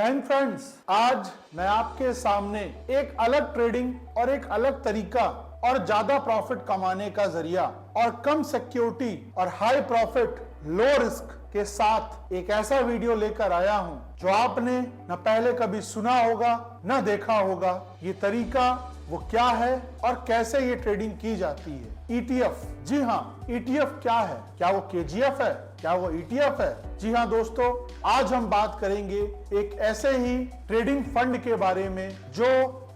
जय हिंद फ्रेंड्स, आज मैं आपके सामने एक अलग ट्रेडिंग और एक अलग तरीका और ज्यादा प्रॉफिट कमाने का जरिया और कम सिक्योरिटी और हाई प्रॉफिट लो रिस्क के साथ एक ऐसा वीडियो लेकर आया हूं जो आपने न पहले कभी सुना होगा न देखा होगा। ये तरीका वो क्या है और कैसे ये ट्रेडिंग की जाती है। ETF, जी हाँ, ETF क्या है? क्या वो KGF है? क्या वो ETF है? जी हाँ दोस्तों, आज हम बात करेंगे एक ऐसे ही ट्रेडिंग फंड के बारे में जो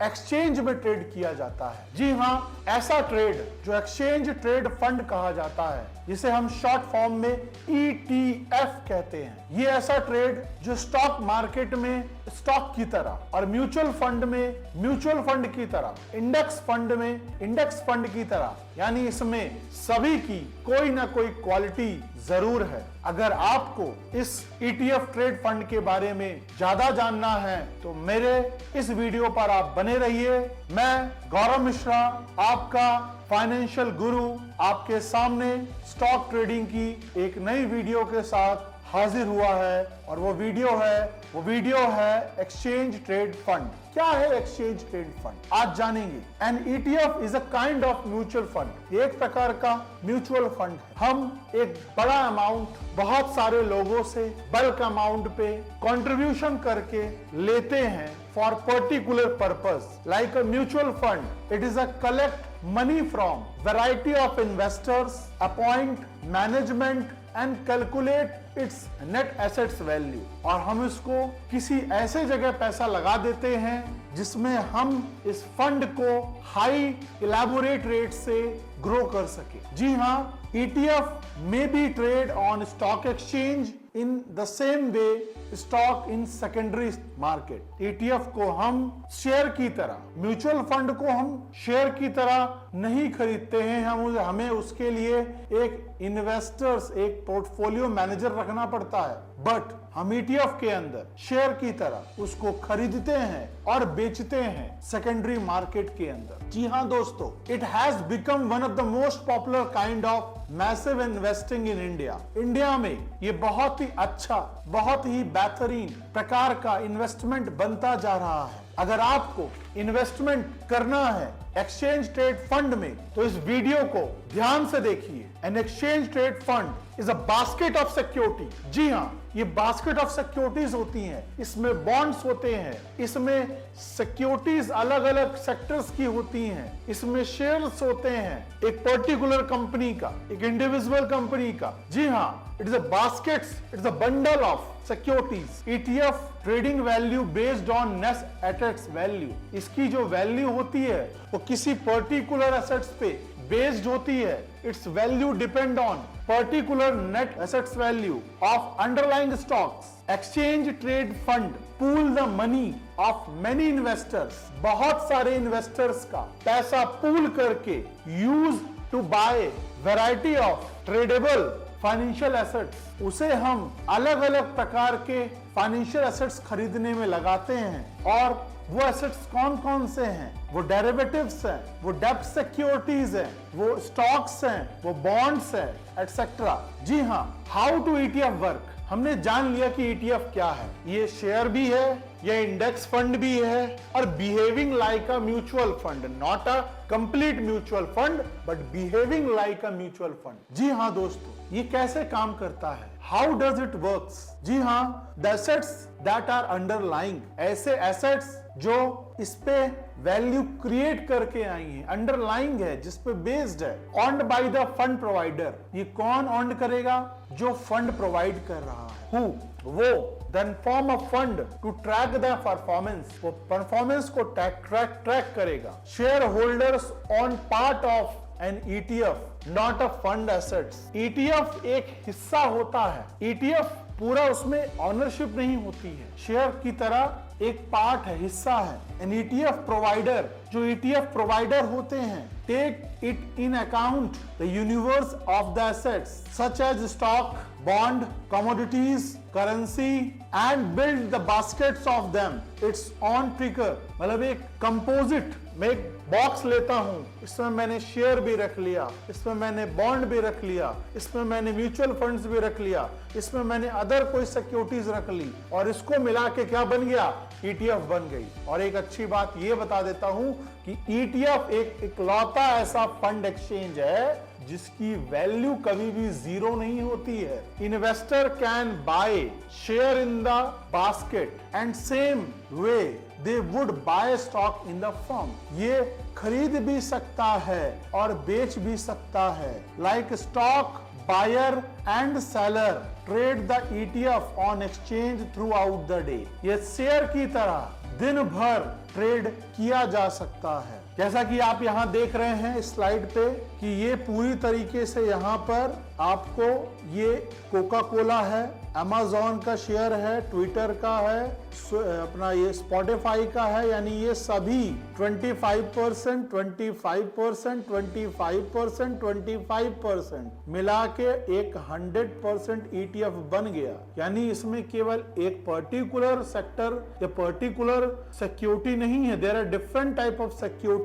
एक्सचेंज में ट्रेड किया जाता है। जी हाँ, ऐसा ट्रेड जो एक्सचेंज ट्रेड फंड कहा जाता है, जिसे हम शॉर्ट फॉर्म में ETF कहते हैं। ये ऐसा ट्रेड जो स्टॉक मार्केट में स्टॉक की तरह और म्यूचुअल फंड में म्यूचुअल फंड की तरह, इंडेक्स फंड में इंडेक्स फंड की तरह, यानी इसमें सभी की कोई ना कोई क्वालिटी जरूर है। अगर आपको इस ETF ट्रेड फंड के बारे में ज्यादा जानना है तो मेरे इस वीडियो पर आप बने रहिए। मैं गौरव मिश्रा, आपका फाइनेंशियल गुरु, आपके सामने स्टॉक ट्रेडिंग की एक नई वीडियो के साथ हाजिर हुआ है और वो वीडियो है एक्सचेंज ट्रेड फंड। क्या है एक्सचेंज ट्रेड फंड, आज जानेंगे। An ETF is a kind of mutual fund, एक प्रकार का म्यूचुअल फंड है। हम एक बड़ा अमाउंट बहुत सारे लोगों से बल्क अमाउंट पे कंट्रीब्यूशन करके लेते हैं for particular purpose. Like a mutual fund, it is a collect money from variety of investors, appoint management and calculate its net assets value। और हम इसको किसी ऐसे जगह पैसा लगा देते हैं जिसमें हम इस फंड को हाई इलेबोरेट रेट से ग्रो कर सके। जी हाँ, ETF may be trade on stock exchange in the same way stock in secondary market। ETF को हम शेयर की तरह, म्यूचुअल फंड को हम शेयर की तरह नहीं खरीदते हैं। हमें उसके लिए एक इन्वेस्टर्स, एक पोर्टफोलियो मैनेजर रखना पड़ता है, बट हम ETF के अंदर शेयर की तरह उसको खरीदते हैं और बेचते हैं सेकेंडरी मार्केट के अंदर। जी हाँ दोस्तों, it has become one of the most popular kind of massive investing in India. India में ये बहुत ही अच्छा, बहुत ही बेहतरीन प्रकार का इन्वेस्टमेंट बनता जा रहा है। अगर आपको इन्वेस्टमेंट करना है एक्सचेंज ट्रेड फंड में तो इस वीडियो को ध्यान से देखिए। An exchange trade fund is a basket of security. जी हाँ, ये बास्केट ऑफ सिक्योरिटीज होती हैं, इसमें बॉन्ड्स होते हैं, इसमें सिक्योरिटीज अलग अलग सेक्टर्स की होती हैं, इसमें शेयर्स होते हैं एक पर्टिकुलर कंपनी का, एक इंडिविजुअल कंपनी का। जी हाँ, it is a basket, it is a bundle of securities. ETF trading value based on net assets value. इसकी जो वैल्यू होती है वो किसी पर्टिकुलर एसेट्स पे बेस्ड होती है। Its value depend on particular net assets value of underlying stocks. Exchange trade fund pool the money of many investors. बहुत सारे इन्वेस्टर्स का पैसा पूल करके use to buy variety of tradable financial assets. उसे हम अलग अलग प्रकार के फाइनेंशियल एसेट्स खरीदने में लगाते हैं। और वो एसेट्स कौन कौन से हैं? वो डेरिवेटिव्स हैं, वो डेब्ट सिक्योरिटीज हैं, वो स्टॉक्स हैं, वो बॉन्ड्स हैं, एटसेट्रा। जी हाँ, हाउ टू ETF वर्क, हमने जान लिया कि ETF क्या है। ये शेयर भी है, ये इंडेक्स फंड भी है और behaving like a mutual fund, not a complete mutual fund but behaving like a mutual fund. जी हाँ दोस्तों, ये कैसे काम करता है? How does it works? जी हाँ, the assets that are underlying, ऐसे एसेट्स जो इस पे वैल्यू क्रिएट करके आई है, अंडरलाइंग है, जिस पे बेस्ड है, owned by the fund provider. ये कौन ऑन्ड करेगा? जो फंड प्रोवाइड कर रहा है। हु? वो। Then form a fund to track the performance, वो परफॉर्मेंस को ट्रैक करेगा। Shareholders on part of an ETF not a fund assets. ETF एक हिस्सा होता है, ETF पूरा उसमें ऑनरशिप नहीं होती है, शेयर की तरह एक पार्ट है, हिस्सा है। एन ETF प्रोवाइडर, जो ETF प्रोवाइडर होते हैं, take it in account the universe of the assets such as stock, bond, commodities, currency and build the baskets of them. It's on trigger. मतलब एक कंपोजिट में एक बॉक्स लेता हूं, इसमें मैंने शेयर भी रख लिया, इसमें मैंने बॉन्ड भी रख लिया, इसमें मैंने म्यूचुअल फंड्स भी रख लिया, इसमें मैंने अदर कोई सिक्योरिटीज रख ली और इसको मिला के क्या बन गया? ETF बन गई। और एक अच्छी बात ये बता देता हूं कि ETF एक इकलौता ऐसा फंड एक्सचेंज है जिसकी वैल्यू कभी भी जीरो नहीं होती है। Investor can buy share in the basket and same way they would buy stock in the firm. ये खरीद भी सकता है और बेच भी सकता है। Like stock buyer and seller trade the ETF on exchange throughout the day। ये शेयर की तरह दिन भर ट्रेड किया जा सकता है। जैसा कि आप यहां देख रहे हैं इस स्लाइड पे कि ये पूरी तरीके से यहां पर आपको ये कोका कोला है, Amazon का शेयर है, ट्विटर का है, अपना ये स्पॉटिफाई का है, यानी ये सभी 25%, 25%, 25%, 25% मिला के एक 100% ETF बन गया। यानी इसमें केवल एक पर्टिकुलर सेक्टर या पर्टिकुलर सिक्योरिटी नहीं है, there are different type of security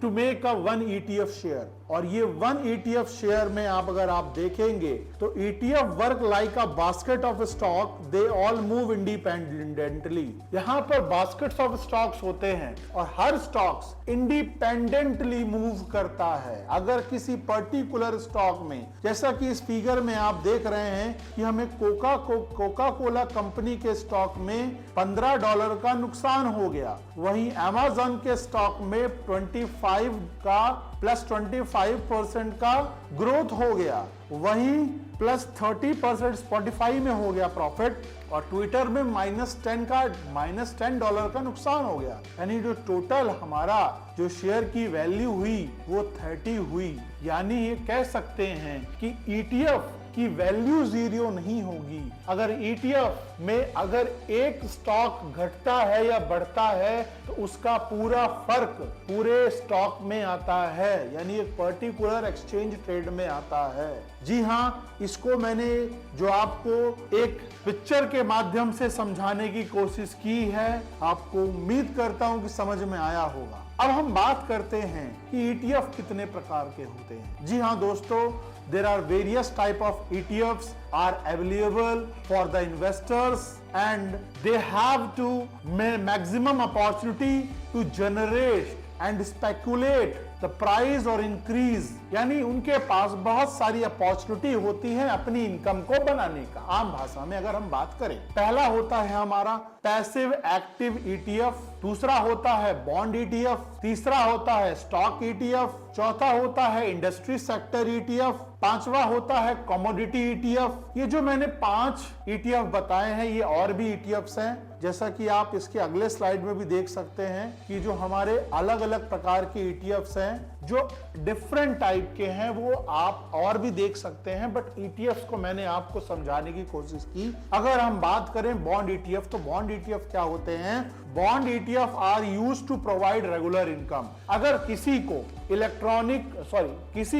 to make a one ETF share. और ये वन ETF शेयर में अगर आप देखेंगे तो ETF work like a basket of stock, they all move independently. यहाँ पर बास्केट्स ऑफ स्टॉक्स होते हैं और हर स्टॉक्स इंडिपेंडेंटली मूव करता है। अगर किसी पर्टिकुलर स्टॉक में, जैसा कि इस फिगर में आप देख रहे हैं कि हमें कोका कोला कंपनी के स्टॉक में $15 का नुकसान हो गया, वहीं Amazon के स्टॉक में 25 का प्लस 25% का ग्रोथ हो गया, वहीं प्लस 30% स्पॉटिफाई में हो गया प्रॉफिट और ट्विटर में -$10 का नुकसान हो गया। यानी जो टोटल हमारा जो शेयर की वैल्यू हुई वो 30 हुई। यानी ये कह सकते हैं कि ETF की वैल्यू जीरो नहीं होगी। अगर ETF में अगर एक स्टॉक घटता है या बढ़ता है तो उसका पूरा फर्क पूरे स्टॉक में आता है, यानी एक पर्टिकुलर एक्सचेंज ट्रेड में आता है। जी हाँ, इसको मैंने जो आपको एक पिक्चर के माध्यम से समझाने की कोशिश की है, आपको उम्मीद करता हूं कि समझ में आया होगा। अब हम बात करते हैं कि ETF कितने प्रकार के होते हैं। जी हाँ दोस्तों, there are various type of ETFs are available for the investors and they have to maximum opportunity to generate and speculate the price or increase। यानी उनके पास बहुत सारी अपॉर्चुनिटी होती है अपनी इनकम को बनाने का। आम भाषा में अगर हम बात करें, पहला होता है हमारा पैसिव एक्टिव ETF, दूसरा होता है बॉन्ड ETF, तीसरा होता है स्टॉक ETF, चौथा होता है इंडस्ट्री सेक्टर ETF, पांचवा होता है कमोडिटी ETF। ये जो मैंने 5 ETF बताए हैं, ये और भी ETFs हैं, जैसा कि आप इसके अगले स्लाइड में भी देख सकते हैं कि जो हमारे अलग अलग प्रकार के ETFs हैं जो डिफरेंट टाइप के हैं, वो आप और भी देख सकते हैं, बट ETFs को मैंने आपको समझाने की कोशिश की। अगर हम बात करें बॉन्ड ETF, तो बॉन्ड ETF क्या होते हैं? Bond ETF are used to provide regular income. अगर किसी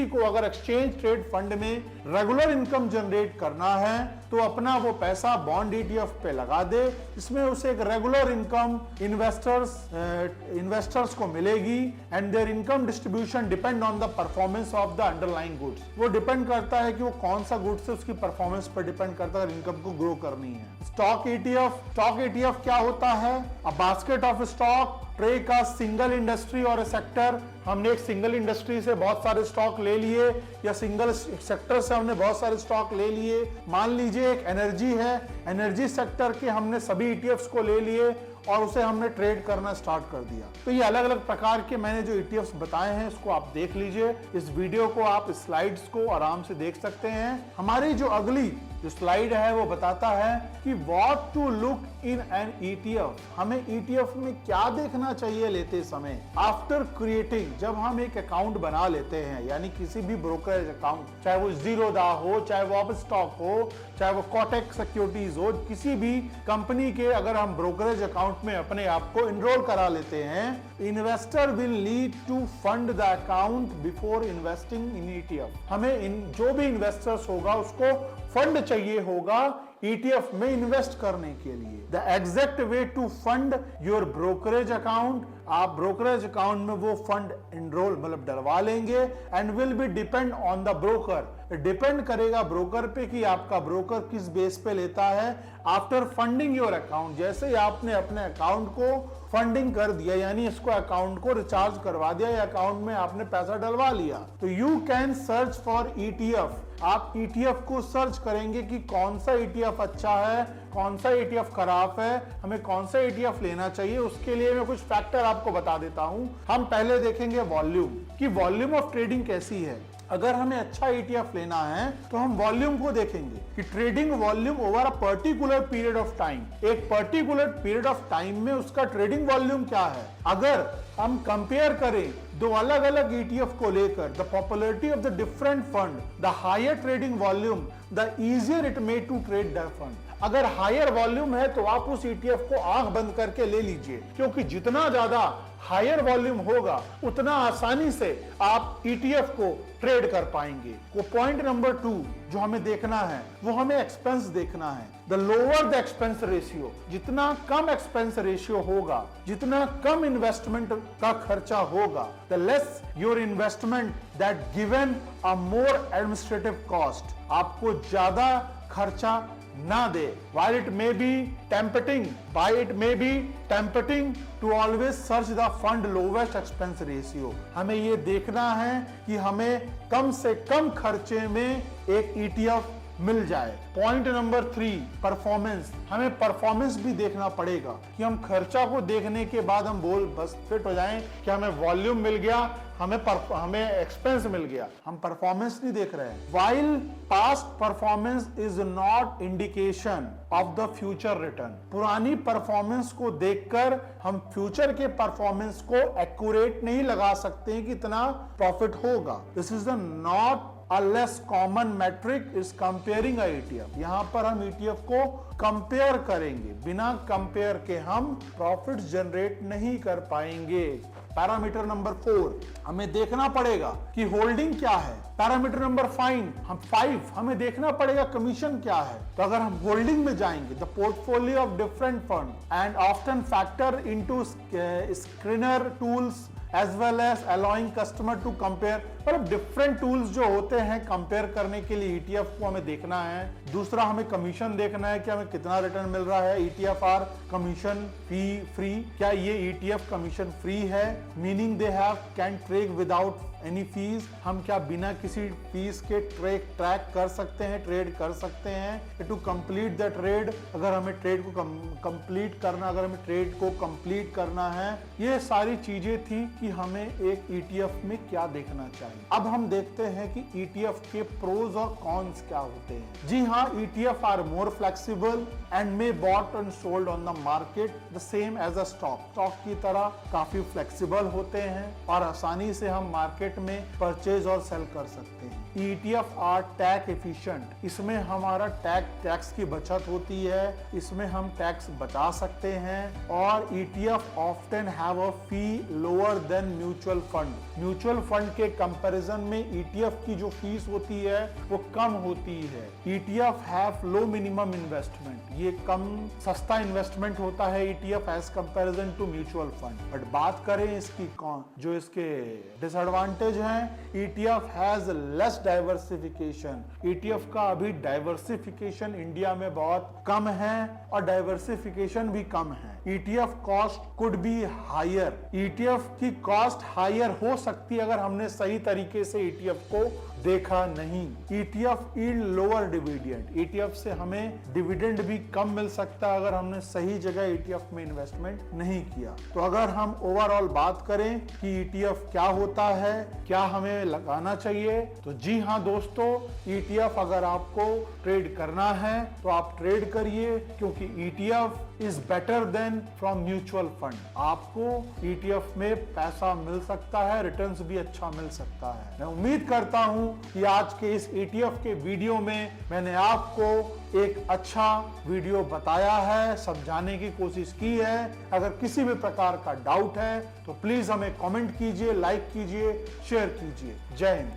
को अगर एक्सचेंज ट्रेड फंड में रेगुलर इनकम जनरेट करना है तो अपना वो पैसा बॉन्ड ETF पे लगा दे, इसमें उसे एक रेगुलर इनकम इन्वेस्टर्स को मिलेगी and there income distribution depend on the performance of the underlying goods. वो डिपेंड करता है कि वो कौन सा गुड्स है, उसकी परफॉर्मेंस पर डिपेंड करता है इनकम को ग्रो करनी है। स्टॉक ETF क्या होता है? A basket of stock track a single industry और ए सेक्टर। हमने एक सिंगल इंडस्ट्री से बहुत सारे स्टॉक ले लिए या सिंगल सेक्टर से हमने बहुत सारे स्टॉक ले लिए। मान लीजिए एक एनर्जी है, एनर्जी सेक्टर के हमने सभी ETFs को ले लिए और उसे हमने ट्रेड करना स्टार्ट कर दिया। तो ये अलग अलग प्रकार के मैंने जो ETFs बताए हैं, इसको आप देख लीजिए। इस वीडियो को आप स्लाइड्स को आराम से देख सकते हैं। हमारी जो अगली जो स्लाइड है वो बताता है कि what to look in an ETF। हमें ETF में क्या देखना चाहिए लेते समय। आफ्टर क्रिएटिंग, जब हम एक अकाउंट बना लेते हैं, यानी किसी भी ब्रोकरेज अकाउंट, चाहे वो जीरोधा हो, चाहे वो अपस्टॉक हो, चाहे वो कोटक सिक्योरिटीज हो, किसी भी कंपनी के अगर हम ब्रोकरेज अकाउंट में अपने आप को इनरोल करा लेते हैं, investor will need to fund the account before investing in ETF। हमें जो भी इन्वेस्टर्स होगा उसको फंड चाहिए होगा ETF में इन्वेस्ट करने के लिए। The exact way to fund your brokerage account, आप ब्रोकरेज अकाउंट में वो फंड एनरोल मतलब डलवा लेंगे and will be depend on the broker, depend करेगा ब्रोकर पे कि आपका ब्रोकर किस बेस पे लेता है। आफ्टर फंडिंग योर अकाउंट, जैसे ही आपने अपने अकाउंट को फंडिंग कर दिया यानी इसको अकाउंट को रिचार्ज करवा दिया या अकाउंट में आपने पैसा डलवा लिया, तो you can search for ETF। आप ETF को सर्च करेंगे कि कौन सा ETF अच्छा है, कौन सा ETF खराब है, हमें कौन सा ETF लेना चाहिए। उसके लिए मैं कुछ फैक्टर आपको बता देता हूं। हम पहले देखेंगे वॉल्यूम, कि वॉल्यूम ऑफ ट्रेडिंग कैसी है। अगर हमें अच्छा ETF लेना है तो हम वॉल्यूम को देखेंगे कि trading volume over a particular period of time, एक पर्टिकुलर पीरियड ऑफ टाइम में उसका ट्रेडिंग वॉल्यूम क्या है। अगर हम कंपेयर करें दो अलग अलग ETF को लेकर, the popularity of the different fund, the higher trading volume the easier it may to trade the fund. अगर हायर वॉल्यूम है तो आप उस ETF को आंख बंद करके ले लीजिए, क्योंकि जितना ज्यादा हायर वॉल्यूम होगा उतना आसानी से आप ETF को ट्रेड कर पाएंगे। वो पॉइंट नंबर 2 जो हमें देखना है वो हमें एक्सपेंस देखना है। The lower the expense ratio, जितना कम एक्सपेंस रेशियो होगा, जितना कम इन्वेस्टमेंट का खर्चा होगा, the less your investment that given a more administrative cost, आपको ज्यादा खर्चा ना दे। While it may be tempting to always search the fund lowest expense ratio, हमें ये देखना है कि हमें कम से कम खर्चे में एक ETF मिल जाए। Point number 3, performance. हमें परफॉर्मेंस भी देखना पड़ेगा कि हम खर्चा को देखने के बाद हम बस फिट हो जाएं कि हमें वॉल्यूम मिल गया, हमें एक्सपेंस मिल गया, हम परफॉर्मेंस नहीं देख रहे हैं। While past performance is not indication of the future return, पुरानी परफॉर्मेंस को देखकर हम फ्यूचर के परफॉर्मेंस को एक्यूरेट नहीं लगा सकते हैं कि इतना प्रॉफिट होगा। This is the not a less common metric is comparing a ETF। यहां पर हम ETF को कंपेयर करेंगे, बिना कंपेयर के हम प्रॉफिट जनरेट नहीं कर पाएंगे। पैरामीटर नंबर 4 हमें देखना पड़ेगा कि होल्डिंग क्या है। पैरामीटर नंबर 5 हमें देखना पड़ेगा कमीशन क्या है। तो अगर हम होल्डिंग में जाएंगे, the portfolio of different fund and often factor into screener tools as well as allowing customer to compare, मतलब डिफरेंट टूल्स जो होते हैं कंपेयर करने के लिए ETF को हमें देखना है। दूसरा हमें कमीशन देखना है कि हमें कितना रिटर्न मिल रहा है। ETF आर कमीशन फ्री, क्या ये ETF कमीशन फ्री है, meaning they have can trade without any fees, हम क्या बिना किसी फीस के ट्रैक कर सकते हैं, ट्रेड कर सकते हैं। टू कंप्लीट द ट्रेड, अगर हमें ट्रेड को कंप्लीट करना, अगर हमें ट्रेड को कंप्लीट करना है, ये सारी चीजें थी कि हमें एक ETF में क्या देखना चाहिए। अब हम देखते हैं कि ETF के प्रोज और कॉन्स क्या होते हैं। जी हाँ, ETF are more flexible and may bought and sold on the market the same as a stock की तरह काफी फ्लेक्सिबल होते हैं और आसानी से हम मार्केट में परचेज और सेल कर सकते हैं। ETF आर टैक्स एफिशिएंट, इसमें हमारा टैक्स की बचत होती है, इसमें हम टैक्स बचा सकते हैं। और ETF often have a fee lower than mutual fund, mutual fund के कंपैरिजन में ETF की जो फीस होती है वो कम होती है। ETF have low minimum investment, ये कम सस्ता इन्वेस्टमेंट होता है ETF as comparison to mutual fund. But बात करें इसकी जो इसके डिसएडवांटेज हैं, ETF has less diversification, ETF का अभी डाइवर्सिफिकेशन इंडिया में बहुत कम है और डाइवर्सिफिकेशन भी कम है। ETF cost could be higher, ETF की कॉस्ट हायर हो सकती है अगर हमने सही तरीके से ETF को देखा नहीं। ETF yield lower dividend, ETF से हमें डिविडेंड भी कम मिल सकता है अगर हमने सही जगह ETF में इन्वेस्टमेंट नहीं किया। तो अगर हम ओवरऑल बात करें कि ETF क्या होता है, क्या हमें लगाना चाहिए, तो जी हाँ दोस्तों, ETF अगर आपको ट्रेड करना है तो आप ट्रेड करिए, क्योंकि ETF is better than from mutual fund. आपको ETF में पैसा मिल सकता है, रिटर्न्स भी अच्छा मिल सकता है। मैं उम्मीद करता हूं कि आज के इस ETF के वीडियो में मैंने आपको एक अच्छा वीडियो बताया है, समझाने की कोशिश की है। अगर किसी भी प्रकार का डाउट है तो प्लीज हमें कमेंट कीजिए, लाइक कीजिए, शेयर कीजिए। जय हिंद।